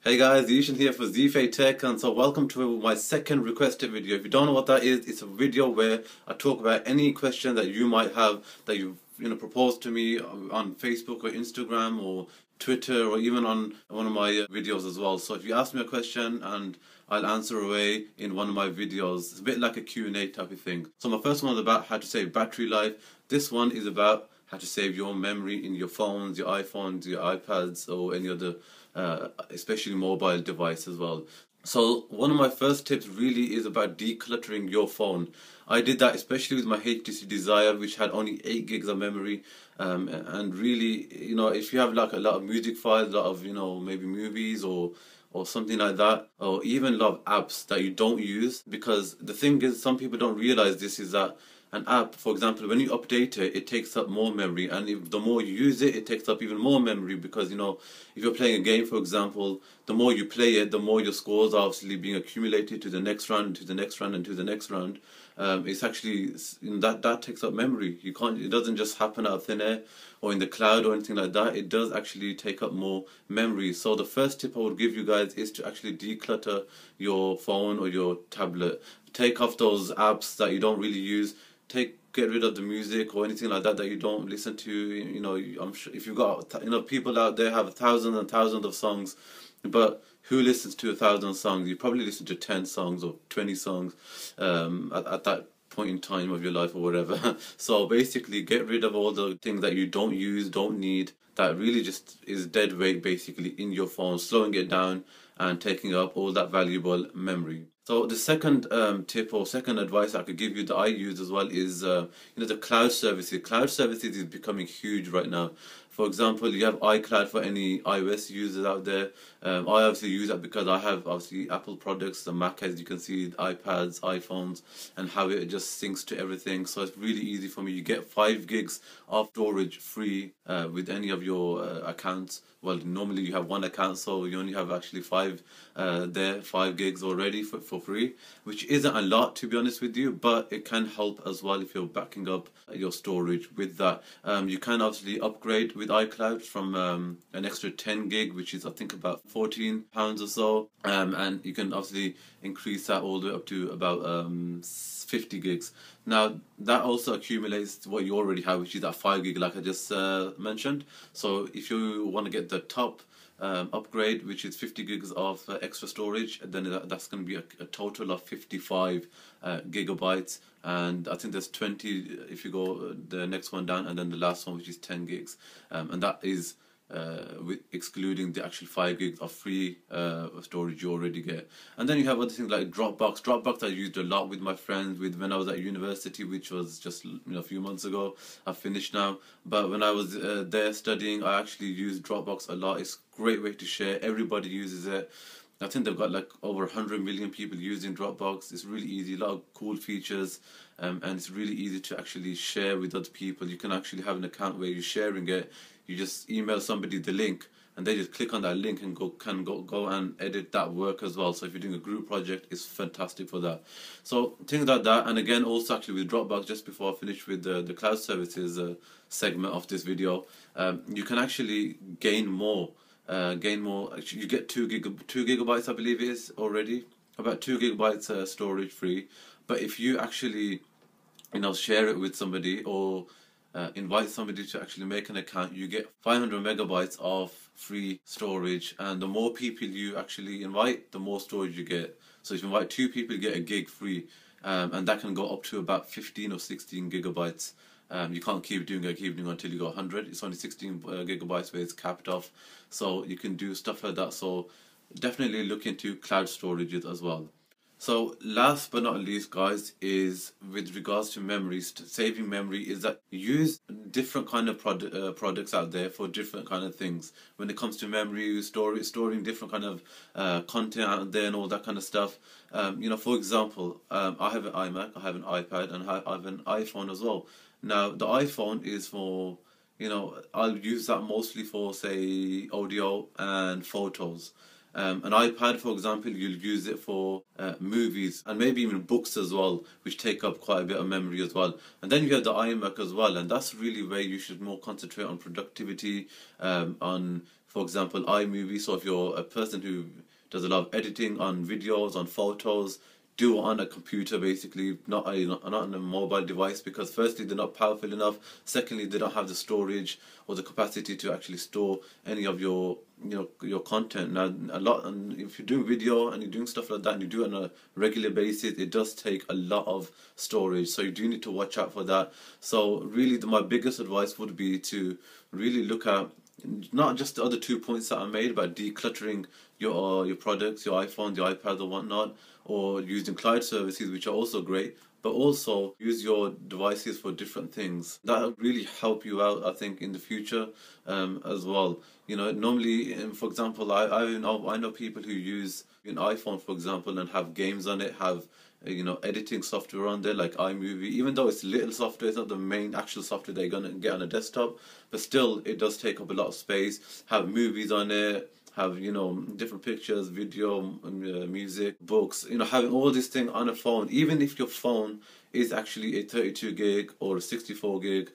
Hey guys, Zeeshan here for Zeeshan Tech, and so welcome to my second requested video. If you don't know what that is, it's a video where I talk about any question that you might have that you've proposed to me on Facebook or Instagram or Twitter or even on one of my videos as well. So if you ask me a question and I'll answer away in one of my videos, it's a bit like a Q&A type of thing. So my first one is about how to save battery life. This one is about how to save your memory in your phones, your iPhones, your iPads, or any other especially mobile device as well. So one of my first tips really is about decluttering your phone. I did that especially with my HTC Desire, which had only 8 gigs of memory, and really, if you have like a lot of music files, a lot of maybe movies or something like that, or even a lot of apps that you don't use, because the thing is, some people don't realize this, is that an app, for example, when you update it, it takes up more memory, and if the more you use it, it takes up even more memory, because if you're playing a game, for example, the more you play it, the more your scores are obviously being accumulated to the next round, to the next round, and to the next round. It's actually that takes up memory. You can't. It doesn't just happen out of thin air or in the cloud or anything like that. It does actually take up more memory. So the first tip I would give you guys is to actually declutter your phone or your tablet. Take off those apps that you don't really use. Get rid of the music or anything like that that you don't listen to. I'm sure if you've got people out there have thousands and thousands of songs, but who listens to 1,000 songs? You probably listen to 10 songs or 20 songs at that point in time of your life or whatever. So basically, get rid of all the things that you don't use, don't need, that really just is dead weight basically in your phone, slowing it down and taking up all that valuable memory. So the second tip or second advice I could give you that I use as well is the cloud services. Cloud services is becoming huge right now. For example, you have iCloud for any iOS users out there. I obviously use that because I have obviously Apple products, the Mac, as you can see, iPads, iPhones, and how it just syncs to everything. So it's really easy for me. You get 5 gigs of storage free with any of your accounts. Well, normally you have one account, so you only have actually 5 gigs already for free, which isn't a lot, to be honest with you, but it can help as well if you're backing up your storage with that. You can obviously upgrade with iCloud from an extra 10 gig, which is I think about £14 or so, and you can obviously increase that all the way up to about 50 gigs. Now that also accumulates what you already have, which is that 5 gig like I just mentioned. So if you want to get the top upgrade, which is 50 gigs of extra storage, then that's going to be a total of 55 gigabytes, and I think there's 20 if you go the next one down, and then the last one, which is 10 gigs, and that is excluding the actual 5 gigs of free storage you already get. And then you have other things like Dropbox. Dropbox I used a lot with my friends when I was at university, which was just a few months ago. I've finished now, but when I was there studying, I actually used Dropbox a lot. It's a great way to share. Everybody uses it. I think they've got like over 100 million people using Dropbox. It's really easy, a lot of cool features, and it's really easy to actually share with other people. You can actually have an account where you're sharing it. You just email somebody the link, and they just click on that link and can go and edit that work as well. So if you're doing a group project, it's fantastic for that. So things like that. And again, also actually with Dropbox, just before I finish with the cloud services segment of this video, you can actually gain more. Actually, you get 2 gigabytes, I believe it is already, about 2 gigabytes storage free. But if you actually share it with somebody or invite somebody to actually make an account, you get 500 megabytes of free storage, and the more people you actually invite, the more storage you get. So if you invite 2 people, you get a gig free, and that can go up to about 15 or 16 gigabytes. You can't keep doing until you got 100. It's only 16 gigabytes where it's capped off, so you can do stuff like that. So definitely look into cloud storages as well. So last but not least, guys, is with regards to memories, saving memory, is that use different kind of products out there for different kind of things. When it comes to memory, storing different kind of content out there and all that kind of stuff. For example, I have an iMac, I have an iPad, and I have an iPhone as well. Now the iPhone is for, I'll use that mostly for, say, audio and photos. An iPad, for example, you'll use it for movies and maybe even books as well, which take up quite a bit of memory as well. And then you have the iMac as well, and that's really where you should more concentrate on productivity, on for example, iMovie. So if you're a person who does a lot of editing on videos, on photos, do it on a computer basically, not on a mobile device, because firstly they're not powerful enough, secondly they don't have the storage or the capacity to actually store any of your your content. Now and if you're doing video and you're doing stuff like that and you do it on a regular basis, it does take a lot of storage, so you do need to watch out for that. So really my biggest advice would be to really look at not just the other 2 points that I made about decluttering your products, your iPhone, your iPad or whatnot, or using cloud services, which are also great, but also use your devices for different things. That will really help you out, I think, in the future as well. Normally, for example, I know people who use an iPhone, for example, and have games on it, have editing software on there like iMovie. Even though it's little software, it's not the main actual software they're gonna get on a desktop, but still it does take up a lot of space. Have movies on it, have different pictures, video, music, books. Having all this thing on a phone, even if your phone is actually a 32 gig or a 64 gig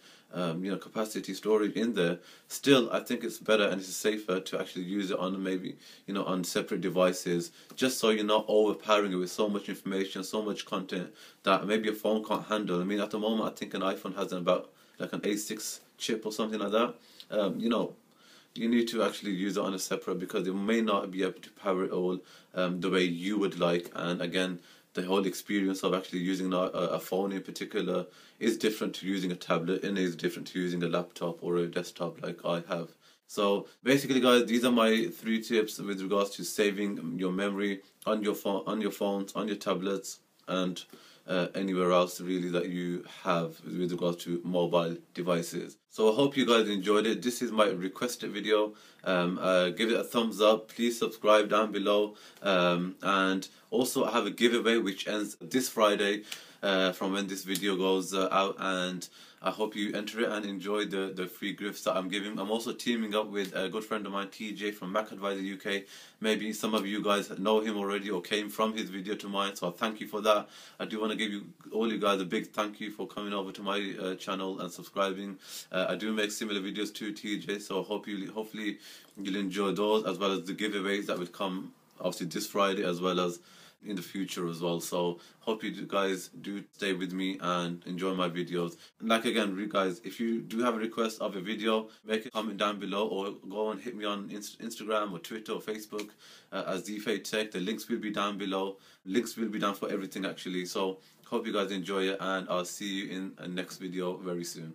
capacity storage in there, still I think it's better and it's safer to actually use it on maybe on separate devices, just so you're not overpowering it with so much information, so much content that maybe your phone can't handle. I mean, at the moment I think an iPhone has about like an A6 chip or something like that. You need to actually use it on a separate, because it may not be able to power it all the way you would like. And again, the whole experience of actually using a phone in particular is different to using a tablet, and is different to using a laptop or a desktop like I have. So basically, guys, these are my 3 tips with regards to saving your memory on your phone, on your phones, on your tablets, and anywhere else really that you have with regards to mobile devices. So I hope you guys enjoyed it. This is my requested video. Give it a thumbs up. Please subscribe down below. And also I have a giveaway which ends this Friday from when this video goes out, and I hope you enter it and enjoy the free gifts that I'm giving. I'm also teaming up with a good friend of mine, TJ from Mac Advisor UK. Maybe some of you guys know him already or came from his video to mine, so I thank you for that. I do want to give all you guys a big thank you for coming over to my channel and subscribing. I do make similar videos to TJ, so hopefully you'll enjoy those, as well as the giveaways that will come obviously this Friday as well as in the future as well. So hope you guys do stay with me and enjoy my videos. And like again, guys, if you do have a request of a video, make a comment down below, or go and hit me on Instagram or Twitter or Facebook as Zeeshan Tech. The links will be down below. Links will be down for everything actually. So hope you guys enjoy it, and I'll see you in a next video very soon.